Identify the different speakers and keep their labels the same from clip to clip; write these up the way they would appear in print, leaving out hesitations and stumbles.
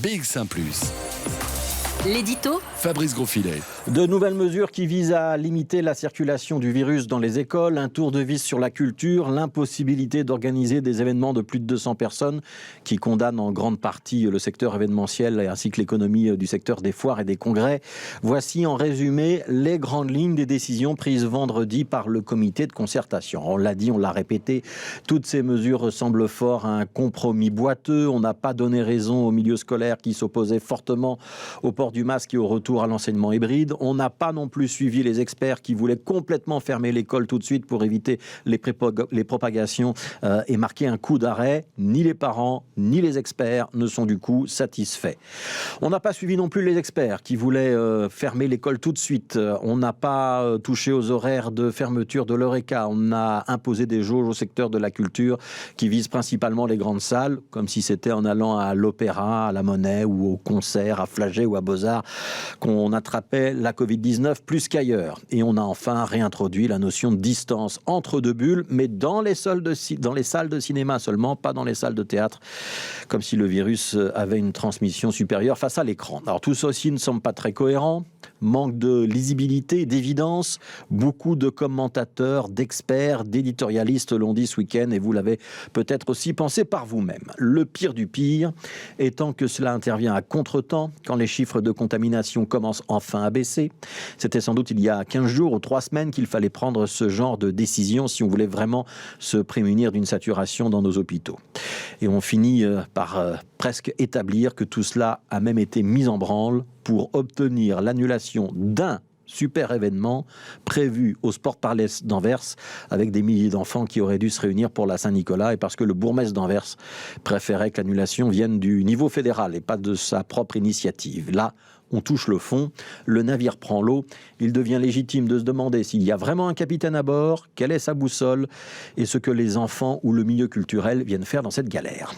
Speaker 1: BX1 +.
Speaker 2: L'édito
Speaker 1: Fabrice Grosfilet.
Speaker 3: De nouvelles mesures qui visent à limiter la circulation du virus dans les écoles, un tour de vis sur la culture, l'impossibilité d'organiser des événements de plus de 200 personnes qui condamnent en grande partie le secteur événementiel ainsi que l'économie du secteur des foires et des congrès. Voici en résumé les grandes lignes des décisions prises vendredi par le comité de concertation. On l'a dit, on l'a répété, toutes ces mesures ressemblent fort à un compromis boiteux. On n'a pas donné raison au milieu scolaire qui s'opposait fortement au port du masque et au retour à l'enseignement hybride. On n'a pas non plus suivi les experts qui voulaient complètement fermer l'école tout de suite pour éviter les propagations et marquer un coup d'arrêt. Ni les parents, ni les experts ne sont du coup satisfaits. On n'a pas suivi non plus les experts qui voulaient fermer l'école tout de suite. On n'a pas touché aux horaires de fermeture de l'Eureka. On a imposé des jauges au secteur de la culture qui visent principalement les grandes salles, comme si c'était en allant à l'opéra, à la Monnaie ou au concert, à Flagey ou à Beaux-Arts qu'on attrapait la Covid-19 plus qu'ailleurs. Et on a enfin réintroduit la notion de distance entre deux bulles, mais dans les salles de cinéma seulement, pas dans les salles de théâtre, comme si le virus avait une transmission supérieure face à l'écran. Alors tout ça aussi ne semble pas très cohérent. Manque de lisibilité, d'évidence. Beaucoup de commentateurs, d'experts, d'éditorialistes l'ont dit ce week-end et vous l'avez peut-être aussi pensé par vous-même. Le pire du pire étant que cela intervient à contretemps, quand les chiffres de contamination commencent enfin à baisser. C'était sans doute il y a 15 jours ou 3 semaines qu'il fallait prendre ce genre de décision si on voulait vraiment se prémunir d'une saturation dans nos hôpitaux. Et on finit par presque établir que tout cela a même été mis en branle pour obtenir l'annulation d'un super événement prévu au Sport Palace d'Anvers avec des milliers d'enfants qui auraient dû se réunir pour la Saint-Nicolas et parce que le bourgmestre d'Anvers préférait que l'annulation vienne du niveau fédéral et pas de sa propre initiative. Là, on touche le fond, le navire prend l'eau, il devient légitime de se demander s'il y a vraiment un capitaine à bord, quelle est sa boussole et ce que les enfants ou le milieu culturel viennent faire dans cette galère.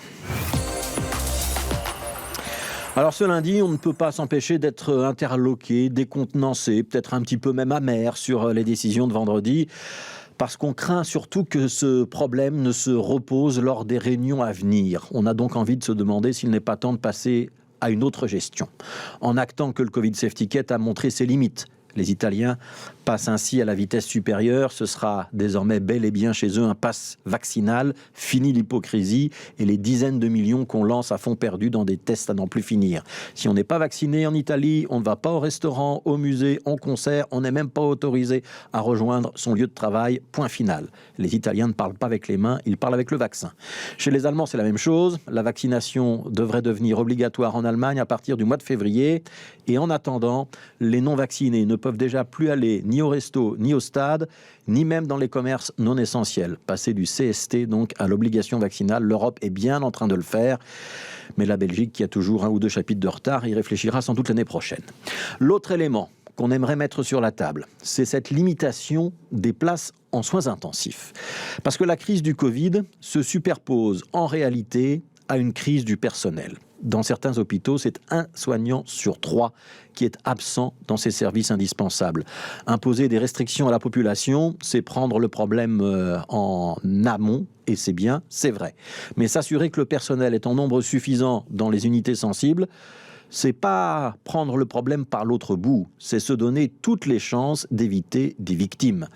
Speaker 3: Alors ce lundi, on ne peut pas s'empêcher d'être interloqué, décontenancé, peut-être un petit peu même amer sur les décisions de vendredi, parce qu'on craint surtout que ce problème ne se repose lors des réunions à venir. On a donc envie de se demander s'il n'est pas temps de passer à une autre gestion, en actant que le Covid Safety Kit a montré ses limites. Les Italiens passent ainsi à la vitesse supérieure. Ce sera désormais bel et bien chez eux un pass vaccinal. Fini l'hypocrisie et les dizaines de millions qu'on lance à fond perdu dans des tests à n'en plus finir. Si on n'est pas vacciné en Italie, on ne va pas au restaurant, au musée, en concert. On n'est même pas autorisé à rejoindre son lieu de travail. Point final. Les Italiens ne parlent pas avec les mains, ils parlent avec le vaccin. Chez les Allemands, c'est la même chose. La vaccination devrait devenir obligatoire en Allemagne à partir du mois de février. Et en attendant, les non-vaccinés ne peuvent déjà plus aller ni au resto, ni au stade, ni même dans les commerces non essentiels. Passer du CST donc à l'obligation vaccinale, l'Europe est bien en train de le faire. Mais la Belgique, qui a toujours 1 ou 2 chapitres de retard, y réfléchira sans doute l'année prochaine. L'autre élément qu'on aimerait mettre sur la table, c'est cette limitation des places en soins intensifs. Parce que la crise du Covid se superpose en réalité à une crise du personnel. Dans certains hôpitaux, c'est 1 soignant sur 3 qui est absent dans ces services indispensables. Imposer des restrictions à la population, c'est prendre le problème en amont, et c'est bien, c'est vrai. Mais s'assurer que le personnel est en nombre suffisant dans les unités sensibles, c'est pas prendre le problème par l'autre bout, c'est se donner toutes les chances d'éviter des victimes.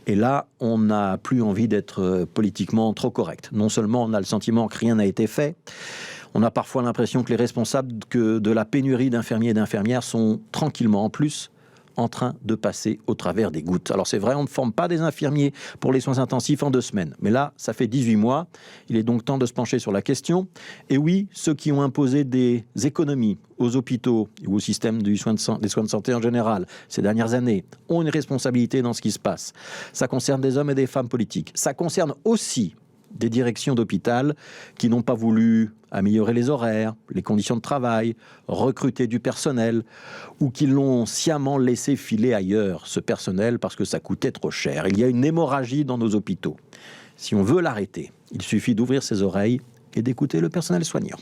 Speaker 3: Et là, on n'a plus envie d'être politiquement trop correct. Non seulement on a le sentiment que rien n'a été fait, on a parfois l'impression que les responsables de la pénurie d'infirmiers et d'infirmières sont tranquillement en plus en train de passer au travers des gouttes. Alors c'est vrai, on ne forme pas des infirmiers pour les soins intensifs en 2 semaines. Mais là, ça fait 18 mois. Il est donc temps de se pencher sur la question. Et oui, ceux qui ont imposé des économies aux hôpitaux ou au système des soins de santé en général ces dernières années ont une responsabilité dans ce qui se passe. Ça concerne des hommes et des femmes politiques. Ça concerne aussi des directions d'hôpital qui n'ont pas voulu améliorer les horaires, les conditions de travail, recruter du personnel, ou qui l'ont sciemment laissé filer ailleurs, ce personnel, parce que ça coûtait trop cher. Il y a une hémorragie dans nos hôpitaux. Si on veut l'arrêter, il suffit d'ouvrir ses oreilles et d'écouter le personnel soignant.